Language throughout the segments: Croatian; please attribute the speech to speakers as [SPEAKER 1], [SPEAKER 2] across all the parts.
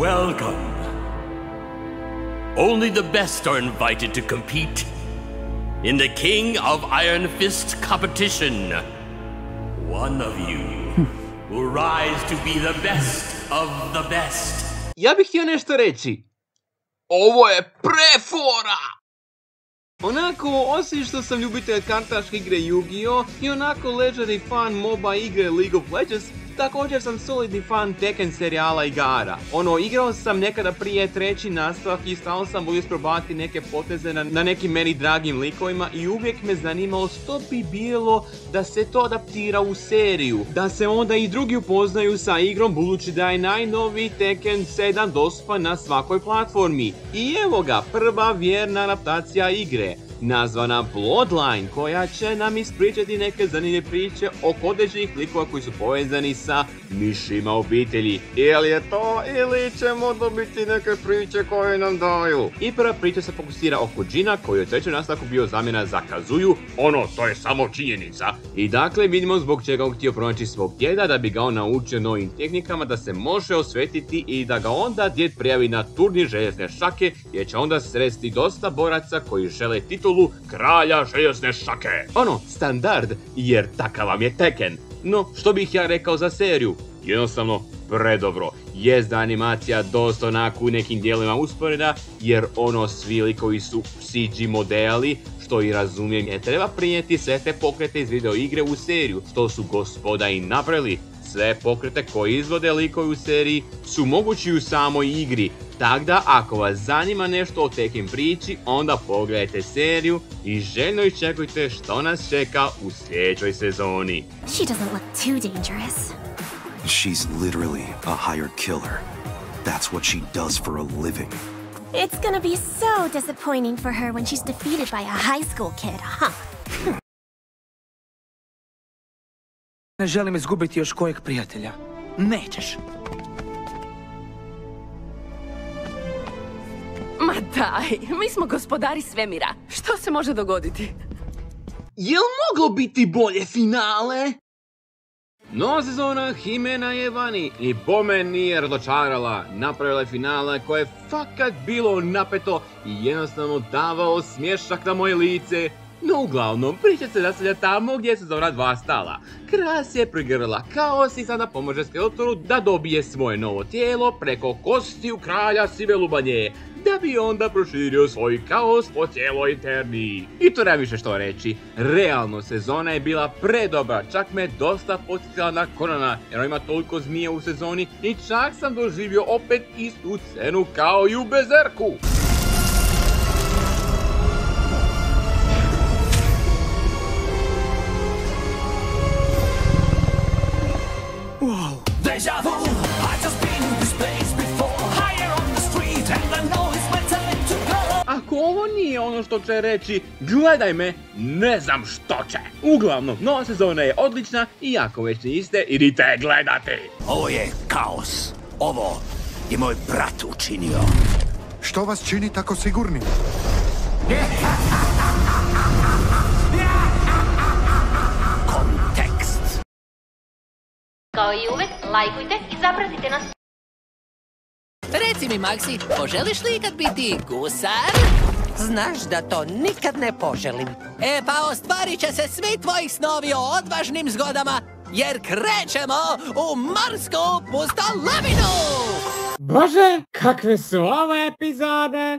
[SPEAKER 1] Welcome. Only the best are invited to compete in the King of Iron Fist competition. One of you will rise to be the best of the best.
[SPEAKER 2] Ja bih htio nešto reći. Ovo je prefora! Onako, osim što sam ljubitelj kartaške igre Yu-Gi-Oh! I onako ležerni fan MOBA igre League of Legends, također sam solidni fan Tekken serijala igara. Igrao sam nekada prije treći nastavak i stalno sam volio isprobati neke poteze na nekim meni dragim likovima i uvijek me zanimalo što bi bilo da se to adaptira u seriju. Da se onda i drugi upoznaju sa igrom budući da je najnoviji Tekken 7 dostupan na svakoj platformi. I evo ga, prva vjerna adaptacija igre, nazvana Bloodline, koja će nam ispričati neke zanimljive priče o određenih likova koji su povezani sa mišima obitelji. Ili je to, ili ćemo dobiti neke priče koje nam daju. I prva priča se fokusira oko Džina koji je u trećem nastavku bio zamjena za Kazuju. To je samo činjenica. I dakle vidimo zbog čega on htio pronaći svog djeda da bi ga on naučio novim tehnikama da se može osvetiti i da ga onda djed prijavi na turnir željezne šake jer će onda sresti dosta boraca koji žele titulu kralja željezne šake. Standard, jer takav vam je Tekken. No, što bih ja rekao za seriju? Jednostavno, predobro. Jest da animacija dosta onako u nekim dijelima usporeda, jer svi likovi su CG modeli, što i razumijem, ne treba prinijeti sve te pokrete iz video igre u seriju, što su gospoda i napravili. Sve pokrete koje izvode likovi u seriji su mogući u samoj igri, tako da ako vas zanima nešto o Tekken priči, onda pogledajte seriju i željno iščekujte što nas čeka u sljedećoj sezoni.
[SPEAKER 3] She doesn't look too dangerous.
[SPEAKER 4] She's literally a hired killer. That's what she does for a living.
[SPEAKER 3] It's gonna be so disappointing for her when she's defeated by a high school kid, huh?
[SPEAKER 5] Ne želim izgubiti još kojeg prijatelja. Nećeš.
[SPEAKER 6] Ma daj, mi smo gospodari svemira. Što se može dogoditi?
[SPEAKER 2] Jel moglo biti bolje finale? Nova sezona Himena je vani i bome nije razočarala. Napravila je finale koje je fakat bilo napeto i jednostavno davao smješak na moje lice. No uglavnom, priča se nastavlja tamo gdje je sezona 2 stala. Kras je prigrla kaos i sada pomaže Skeletoru da dobije svoje novo tijelo preko kostiju kralja Sive Lubanje, da bi onda proširio svoj kaos po cijeloj Eterniji. I to nema više što reći. Realno, sezona je bila predobra, čak me dosta podsjetila na Conana, jer ima toliko zmija u sezoni i čak sam doživio opet istu scenu kao i u Berserku.
[SPEAKER 7] Deja vu, I just been in this place before. Higher on the street and I know it's my time to go.
[SPEAKER 2] Ako ovo nije ono što će reći, gledaj me, ne znam što će. Uglavnom, nova sezona je odlična i ako već niste, idite gledati.
[SPEAKER 7] Ovo je kaos. Ovo je moj brat učinio.
[SPEAKER 8] Što vas čini tako sigurni?
[SPEAKER 7] Kontekst.
[SPEAKER 9] Kao i uvek, lajkujte i zapratite nas.
[SPEAKER 10] Reci mi, Maxi, poželiš li ikad biti gusar?
[SPEAKER 11] Znaš da to nikad ne poželim.
[SPEAKER 10] Pa ostvarit će se svi tvoji snovi o odvažnim zgodama, jer krećemo u morsku pustolovinu!
[SPEAKER 12] Bože, kakve su ove epizode!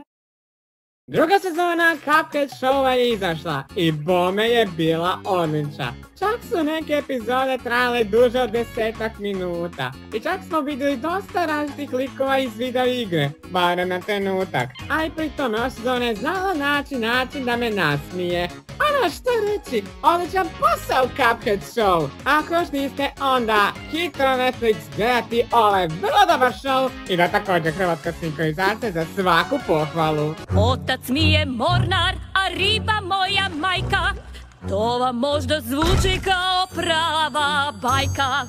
[SPEAKER 12] Druga sezona Cuphead Showa je izašla i bome je bila odlična. Čak su neke epizode trajale duže od 10 minuta. I čak smo vidjeli dosta različitih likova iz video igre, barem na trenutak. A i pri tome ova sezona je znala način da me nasmije. Što reći, odličan posao Cuphead Show. Ako još niste, onda hitro Netflix gledati ovaj vrlo dobar show i da također hrvatska sinkronizacija za svaku pohvalu.
[SPEAKER 6] Otac mi je mornar, a riba moja majka. To vam možda zvuči kao prava bajka.